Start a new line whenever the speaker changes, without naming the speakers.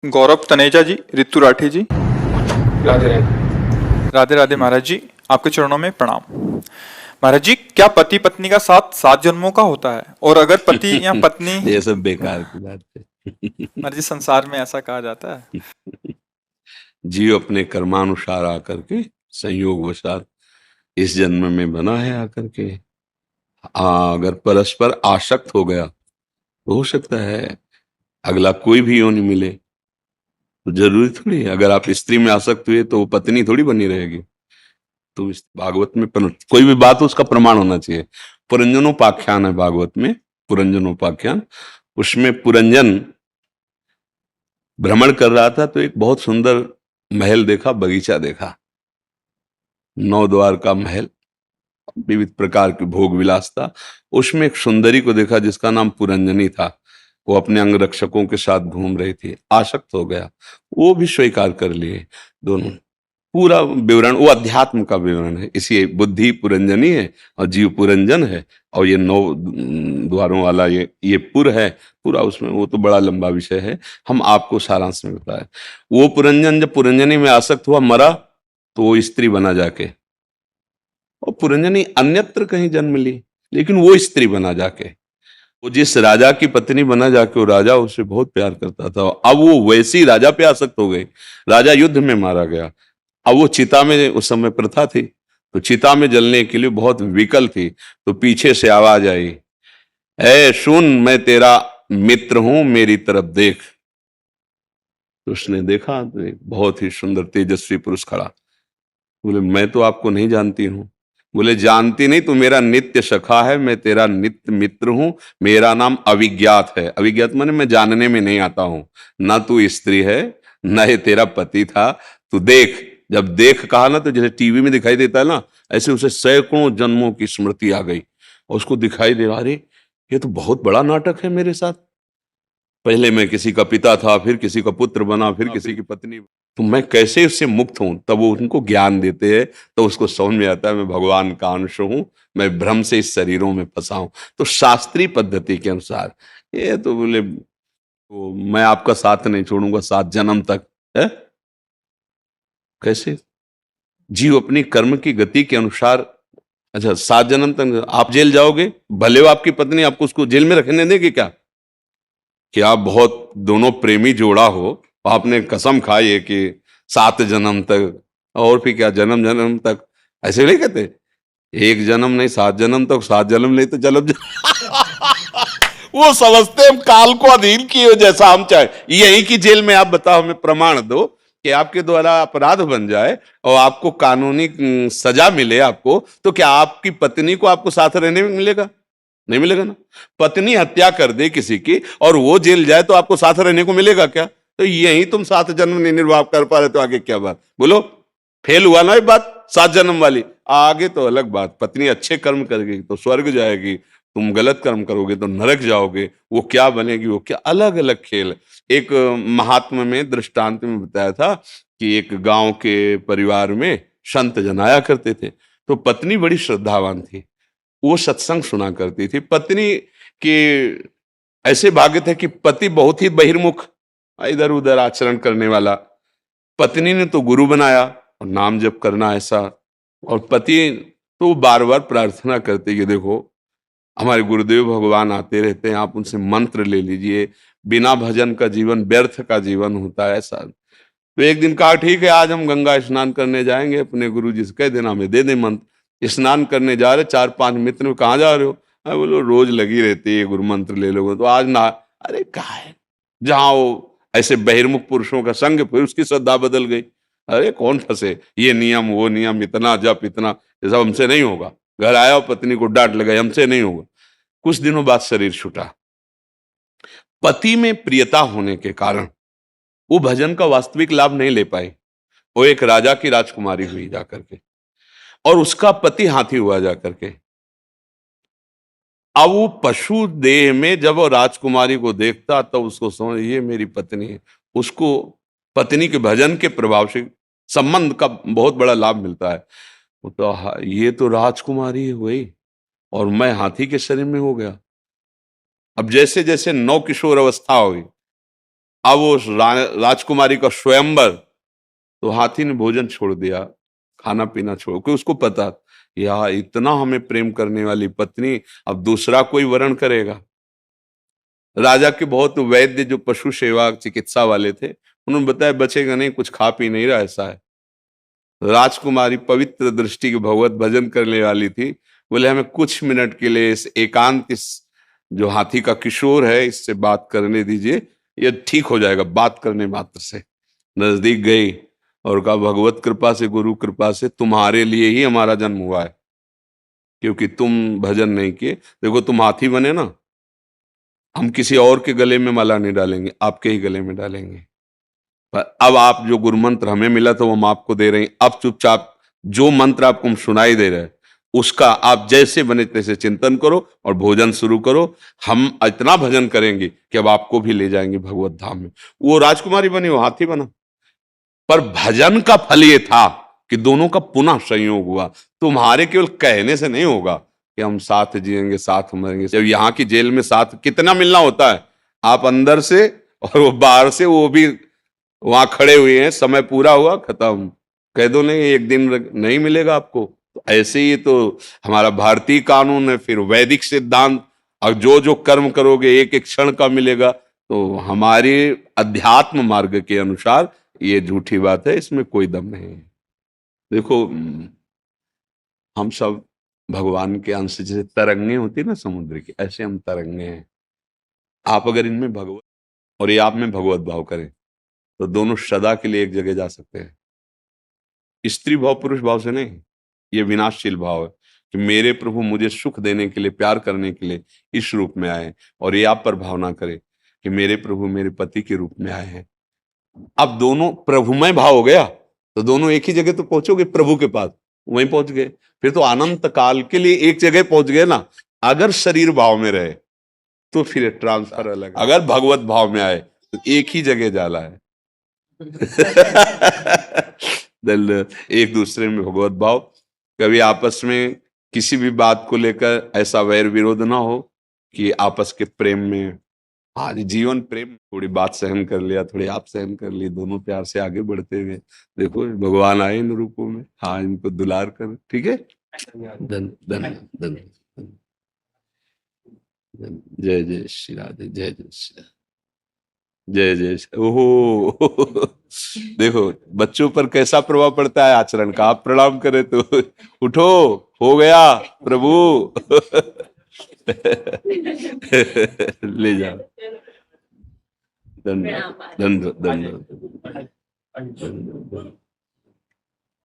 गौरव तनेजा जी, रितु राठी जी।
राधे राधे।
राधे राधे महाराज जी, आपके चरणों में प्रणाम। महाराज जी, क्या पति पत्नी का साथ 7 जन्मों का होता है? और अगर पति या पत्नी
ये सब बेकार की बात है।
महाराज जी, संसार में ऐसा कहा जाता है।
जीव अपने कर्मानुसार आकर के संयोग वशात इस जन्म में बना है आकर के। अगर परस्पर आसक्त हो गया तो हो सकता है अगला कोई भी योनि मिले। तो जरूरी थोड़ी है, अगर आप स्त्री में आसक्त हुए तो वो पत्नी थोड़ी बनी रहेगी। तो इस भागवत में कोई भी बात उसका प्रमाण होना चाहिए। पुरंजनोपाख्यान है भागवत में, पुरंजनोपाख्यान। उसमें पुरंजन भ्रमण कर रहा था तो एक बहुत सुंदर महल देखा, बगीचा देखा, 9 द्वार का महल, विविध प्रकार की भोग विलास था। उसमें एक सुंदरी को देखा जिसका नाम पुरंजनी था। वो अपने अंगरक्षकों के साथ घूम रही थी, आसक्त हो गया। वो भी स्वीकार कर लिए दोनों। पूरा विवरण वो अध्यात्म का विवरण है। इसी बुद्धि पुरंजनी है और जीव पुरंजन है, और ये 9 द्वारों वाला ये पुर है पूरा। उसमें वो तो बड़ा लंबा विषय है, हम आपको सारांश में बताए। वो पुरंजन जब पुरंजनी में आसक्त हुआ, मरा, तो वो स्त्री बना जाके। और पुरंजनी अन्यत्र कहीं जन्म ली, लेकिन वो स्त्री बना जाके। वो जिस राजा की पत्नी बना जाके, वो राजा उससे बहुत प्यार करता था। अब वो वैसी राजा पे आसक्त हो गई। राजा युद्ध में मारा गया। अब वो चिता में, उस समय प्रथा थी, तो चिता में जलने के लिए बहुत विकल थी। तो पीछे से आवाज आई, ऐ सुन, मैं तेरा मित्र हूं, मेरी तरफ देख। तो उसने देखा तो एक बहुत ही सुंदर तेजस्वी पुरुष खड़ा। बोले, मैं तो आपको नहीं जानती हूं। बोले, जानती नहीं, तो मेरा नित्य सखा है, मैं तेरा नित्य मित्र हूं। मेरा नाम अविज्ञात है। अविज्ञात माने मैं जानने में नहीं आता हूं। ना तू स्त्री है, ना ये तेरा पति था। तू देख। जब देख कहा ना, तो जैसे टीवी में दिखाई देता है ना, ऐसे उसे सैकड़ों जन्मों की स्मृति आ गई। और उसको दिखाई दे रहा, अरे ये तो बहुत बड़ा नाटक है मेरे साथ। पहले मैं किसी का पिता था, फिर किसी का पुत्र बना, फिर किसी की पत्नी। तो मैं कैसे उससे मुक्त हूं? तब वो उनको ज्ञान देते हैं, तो उसको समझ में आता है मैं भगवान का अंश हूं, मैं भ्रम से इस शरीरों में फंसा हूं। तो शास्त्रीय पद्धति के अनुसार ये तो बोले, तो मैं आपका साथ नहीं छोड़ूंगा 7 जन्म तक है। कैसे? जीव अपनी कर्म की गति के अनुसार। अच्छा, 7 जन्म तक आप जेल जाओगे, भले हो आपकी पत्नी, आपको उसको जेल में रखने देगी क्या? कि आप बहुत दोनों प्रेमी जोड़ा हो, आपने कसम खाई है कि 7 जन्म तक, और फिर क्या जन्म जन्म तक, ऐसे नहीं कहते? एक जन्म नहीं, 7 जन्म तक, 7 जन्म नहीं तो जन्म वो समझते हम काल को अधीन किए हो, जैसा हम चाहे। यही की जेल में आप बताओ, हमें प्रमाण दो कि आपके द्वारा अपराध बन जाए और आपको कानूनी सजा मिले आपको, तो क्या आपकी पत्नी को आपको साथ रहने में मिलेगा? नहीं मिलेगा ना। पत्नी हत्या कर दे किसी की और वो जेल जाए, तो आपको साथ रहने को मिलेगा क्या? तो यही तुम 7 जन्म नहीं निर्वाह कर पा रहे, तो आगे क्या बात? बोलो, फेल हुआ ना ये बात 7 जन्म वाली। आगे तो अलग बात, पत्नी अच्छे कर्म करेगी तो स्वर्ग जाएगी, तुम गलत कर्म करोगे तो नरक जाओगे। वो क्या बनेगी, वो क्या, अलग अलग खेल। एक महात्मा में दृष्टांत में बताया था कि एक गांव के परिवार में संत जन आया करते थे। तो पत्नी बड़ी श्रद्धावान थी, वो सत्संग सुना करती थी। पत्नी के ऐसे भाग्य थे कि पति बहुत ही बहिर्मुख, इधर उधर आचरण करने वाला। पत्नी ने तो गुरु बनाया और नाम जप करना ऐसा, और पति तो बार बार प्रार्थना करते कि देखो हमारे गुरुदेव भगवान आते रहते हैं, आप उनसे मंत्र ले लीजिए, बिना भजन का जीवन व्यर्थ का जीवन होता है ऐसा। तो एक दिन कहा, ठीक है, आज हम गंगा स्नान करने जाएंगे, अपने गुरु जी से कह देना हमें दे दे मंत्र। स्नान करने जा रहे, 4-5 मित्र में, कहाँ जा रहे हो? मैं बोलो, रोज लगी रहती है गुरु मंत्र ले लोगे तो आज ना। अरे कहा है, जहाँ वो ऐसे बहिर्मुख पुरुषों का संग, फिर उसकी श्रद्धा बदल गई। अरे कौन फंसे, ये नियम वो नियम, इतना जप इतना, ये सब हमसे नहीं होगा। घर आया और पत्नी को डांट लगाई, हमसे नहीं होगा। कुछ दिनों बाद शरीर छूटा। पति में प्रियता होने के कारण वो भजन का वास्तविक लाभ नहीं ले पाई। वो एक राजा की राजकुमारी हुई जाकर के, और उसका पति हाथी हुआ जाकर के। अब वो पशु देह में जब वो राजकुमारी को देखता, तब उसको समझ, ये मेरी पत्नी है। उसको पत्नी के भजन के प्रभाव से संबंध का बहुत बड़ा लाभ मिलता है। वो तो ये तो राजकुमारी हुई और मैं हाथी के शरीर में हो गया। अब जैसे जैसे नौ किशोर अवस्था हुई, अब वो राजकुमारी का स्वयंवर, तो हाथी ने भोजन छोड़ दिया, खाना पीना छोड़, क्योंकि उसको पता यार इतना हमें प्रेम करने वाली पत्नी अब दूसरा कोई वरण करेगा। राजा के बहुत वैद्य जो पशु सेवा चिकित्सा वाले थे, उन्होंने बताया बचेगा नहीं, कुछ खा पी नहीं रहा, ऐसा है। राजकुमारी पवित्र दृष्टि के भगवत भजन करने वाली थी, बोले हमें कुछ मिनट के लिए इस एकांत, इस जो हाथी का किशोर है इससे बात करने दीजिए, ये ठीक हो जाएगा बात करने मात्र से। नजदीक गई और कहा भगवत कृपा से, गुरु कृपा से तुम्हारे लिए ही हमारा जन्म हुआ है, क्योंकि तुम भजन नहीं किए। देखो तुम हाथी बने ना, हम किसी और के गले में माला नहीं डालेंगे, आपके ही गले में डालेंगे। पर अब आप जो गुरु मंत्र हमें मिला था वो हम आपको दे रहे हैं, अब चुपचाप जो मंत्र आपको हम सुनाई दे रहे हैं उसका आप जैसे बने तैसे चिंतन करो और भोजन शुरू करो। हम इतना भजन करेंगे कि अब आपको भी ले जाएंगे भगवत धाम में। वो राजकुमारी बनी, वो हाथी बना। पर भजन का फल ये था कि दोनों का पुनः संयोग हुआ। तुम्हारे केवल कहने से नहीं होगा कि हम साथ जिएंगे साथ मरेंगे। जब यहाँ की जेल में साथ कितना मिलना होता है, आप अंदर से और वो बाहर से, वो भी वहां खड़े हुए हैं, समय पूरा हुआ खत्म, कह दो नहीं एक दिन नहीं मिलेगा आपको। तो ऐसे ही तो हमारा भारतीय कानून है, फिर वैदिक सिद्धांत, और जो जो कर्म करोगे एक एक क्षण का मिलेगा। तो हमारे अध्यात्म मार्ग के अनुसार ये झूठी बात है, इसमें कोई दम नहीं है। देखो हम सब भगवान के अंश, जैसे तरंगे होती ना समुद्र की, ऐसे हम तरंगे हैं। आप अगर इनमें भगवत और ये आप में भगवत भाव करें तो दोनों सदा के लिए एक जगह जा सकते हैं। स्त्री भाव पुरुष भाव से नहीं, ये विनाशशील भाव है कि मेरे प्रभु मुझे सुख देने के लिए, प्यार करने के लिए इस रूप में आए, और ये आप पर भावना करे कि मेरे प्रभु मेरे पति के रूप में आए हैं। अब दोनों प्रभुमय भाव हो गया तो दोनों एक ही जगह तो पहुंचोगे, प्रभु के पास, वहीं पहुंच गए, फिर तो अनंत काल के लिए एक जगह पहुंच गए ना। अगर शरीर भाव में रहे तो फिर ट्रांसफर अलग, अगर भगवत भाव में आए तो एक ही जगह जाला है। एक दूसरे में भगवत भाव, कभी आपस में किसी भी बात को लेकर ऐसा वैर विरोध ना हो कि आपस के प्रेम में, हाँ जीवन प्रेम, थोड़ी बात सहन कर लिया, थोड़ी आप सहन कर ली, दोनों प्यार से आगे बढ़ते हुए देखो भगवान आए इन रूपों में। हाँ इनको दुलार कर, ठीक है। धन धन धन जय जय श्री राधे, जय जय श्री राधे, जय जय ओहो। देखो बच्चों पर कैसा प्रभाव पड़ता है आचरण का। आप प्रणाम करें तो उठो, हो गया प्रभु। ले जाओ, धन्यवाद धन्यवाद धन्यवाद।